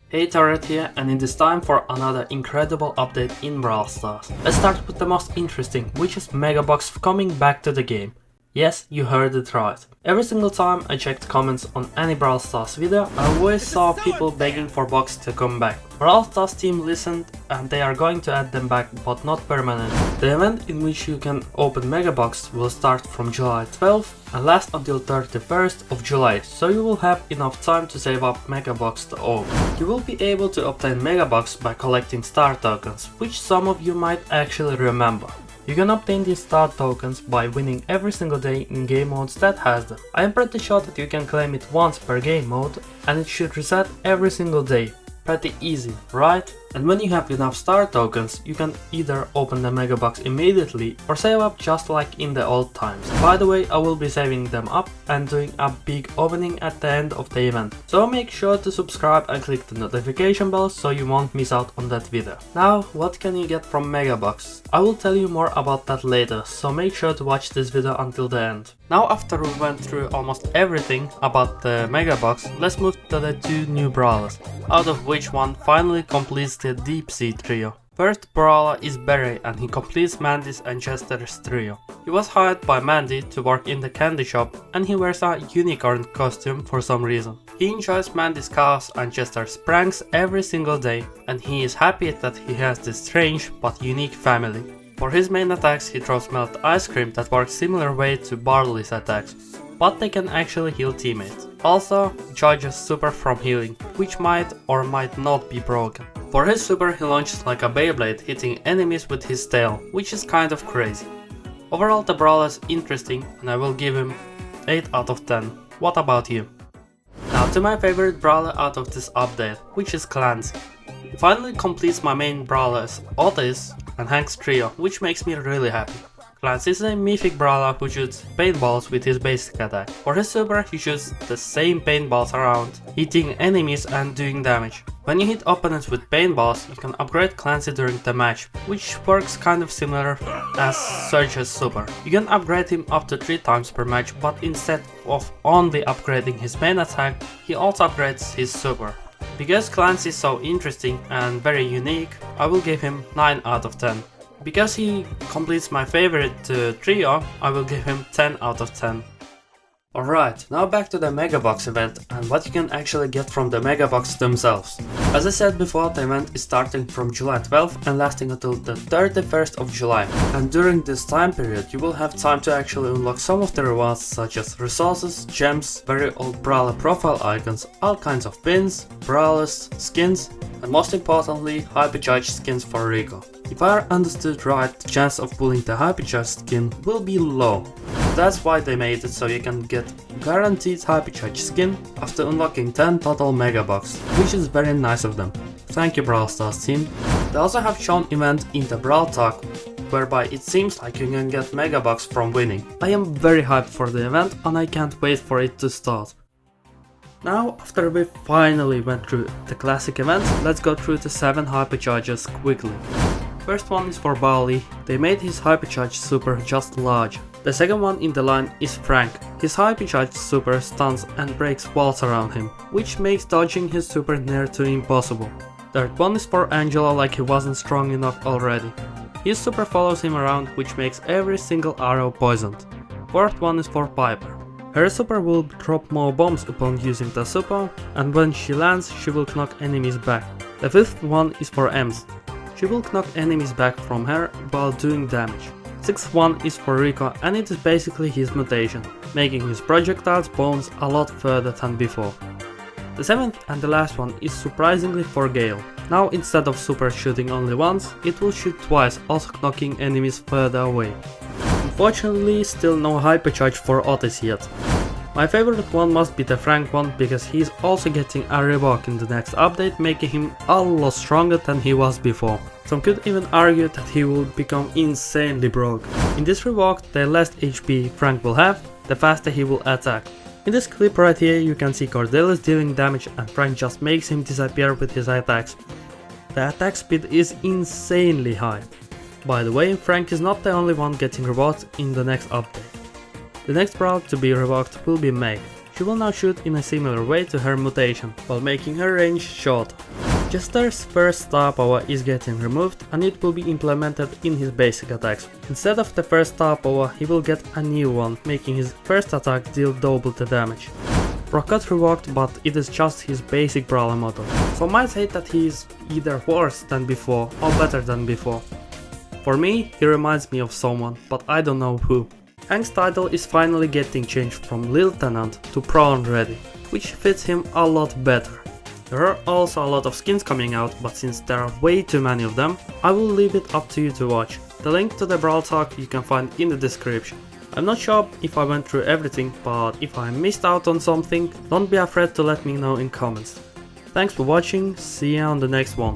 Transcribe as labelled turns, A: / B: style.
A: Hey, Turret here, and it is time for another incredible update in Brawl Stars. Let's start with the most interesting, which is Megabox coming back to the game. Yes, you heard it right. Every single time I checked comments on any Brawl Stars video, I always saw people begging for Box to come back. Brawl Stars team listened and they are going to add them back, but not permanently. The event in which you can open Megabox will start from July 12th and last until 31st of July, so you will have enough time to save up Megabox to open. You will be able to obtain Megabox by collecting star tokens, which some of you might actually remember. You can obtain these star tokens by winning every single day in game modes that has them. I am pretty sure that you can claim it once per game mode and it should reset every single day. Pretty easy, right? And when you have enough star tokens, you can either open the Megabox immediately or save up just like in the old times. By the way, I will be saving them up and doing a big opening at the end of the event. So make sure to subscribe and click the notification bell so you won't miss out on that video. Now, what can you get from Megabox? I will tell you more about that later, so make sure to watch this video until the end. Now, after we went through almost everything about the Megabox, let's move to the two new brawlers, out of which one finally completes the Deep Sea trio. First brawler is Barry and he completes Mandy's and Chester's trio. He was hired by Mandy to work in the candy shop and he wears a unicorn costume for some reason. He enjoys Mandy's chaos and Chester's pranks every single day and he is happy that he has this strange but unique family. For his main attacks he throws melted ice cream that works similar way to Barley's attacks, but they can actually heal teammates. Also, charges super from healing, which might or might not be broken. For his super he launches like a Beyblade, hitting enemies with his tail, which is kind of crazy. Overall the Brawler is interesting and I will give him 8 out of 10. What about you? Now to my favorite Brawler out of this update, which is Clancy. He finally completes my main Brawlers, Otis and Hank's trio, which makes me really happy. Clancy is a mythic brawler who shoots paintballs with his basic attack. For his super he shoots the same paintballs around, hitting enemies and doing damage. When you hit opponents with paintballs, you can upgrade Clancy during the match, which works kind of similar as Surge's super. You can upgrade him up to 3 times per match, but instead of only upgrading his main attack, he also upgrades his super. Because Clancy is so interesting and very unique, I will give him 9 out of 10. Because he completes my favorite trio, I will give him 10 out of 10. Alright, now back to the Megabox event and what you can actually get from the Megabox themselves. As I said before, the event is starting from July 12th and lasting until the 31st of July. And during this time period, you will have time to actually unlock some of the rewards such as resources, gems, very old Brawler profile icons, all kinds of pins, brawlers, skins, and most importantly, Hypercharge skins for Rico. If I understood right, the chance of pulling the Hypercharge skin will be low. That's why they made it so you can get guaranteed Hypercharge skin after unlocking 10 total Megabox, which is very nice of them. Thank you Brawl Stars team. They also have shown event in the Brawl Talk, whereby it seems like you can get Megabox from winning. I am very hyped for the event and I can't wait for it to start. Now, after we finally went through the classic events, let's go through the 7 Hypercharges quickly. First one is for Barley. They made his Hypercharge super just large. The second one in the line is Frank. His Hypercharge super stuns and breaks walls around him, which makes dodging his super near to impossible. Third one is for Angela, like he wasn't strong enough already. His super follows him around, which makes every single arrow poisoned. Fourth one is for Piper. Her super will drop more bombs upon using the super, and when she lands she will knock enemies back. The fifth one is for Ems. She will knock enemies back from her while doing damage. Sixth one is for Rico and it is basically his mutation, making his projectiles bounce a lot further than before. The seventh and the last one is surprisingly for Gale. Now instead of super shooting only once, it will shoot twice, also knocking enemies further away. Unfortunately, still no Hypercharge for Otis yet. My favorite one must be the Frank one because he's also getting a rework in the next update, making him a lot stronger than he was before. Some could even argue that he will become insanely broke. In this rework, the less HP Frank will have, the faster he will attack. In this clip right here you can see Cordelius dealing damage and Frank just makes him disappear with his attacks. The attack speed is insanely high. By the way, Frank is not the only one getting reworked in the next update. The next brawler to be reworked will be Meg. She will now shoot in a similar way to her mutation, while making her range short. Jester's first star power is getting removed and it will be implemented in his basic attacks. Instead of the first star power, he will get a new one, making his first attack deal double the damage. Brock got reworked, but it is just his basic brawler model. Some might say that he is either worse than before or better than before. For me, he reminds me of someone, but I don't know who. Hank's title is finally getting changed from Lieutenant to Prawn Ready, which fits him a lot better. There are also a lot of skins coming out, but since there are way too many of them, I will leave it up to you to watch. The link to the Brawl talk you can find in the description. I'm not sure if I went through everything, but if I missed out on something, don't be afraid to let me know in comments. Thanks for watching, see you on the next one.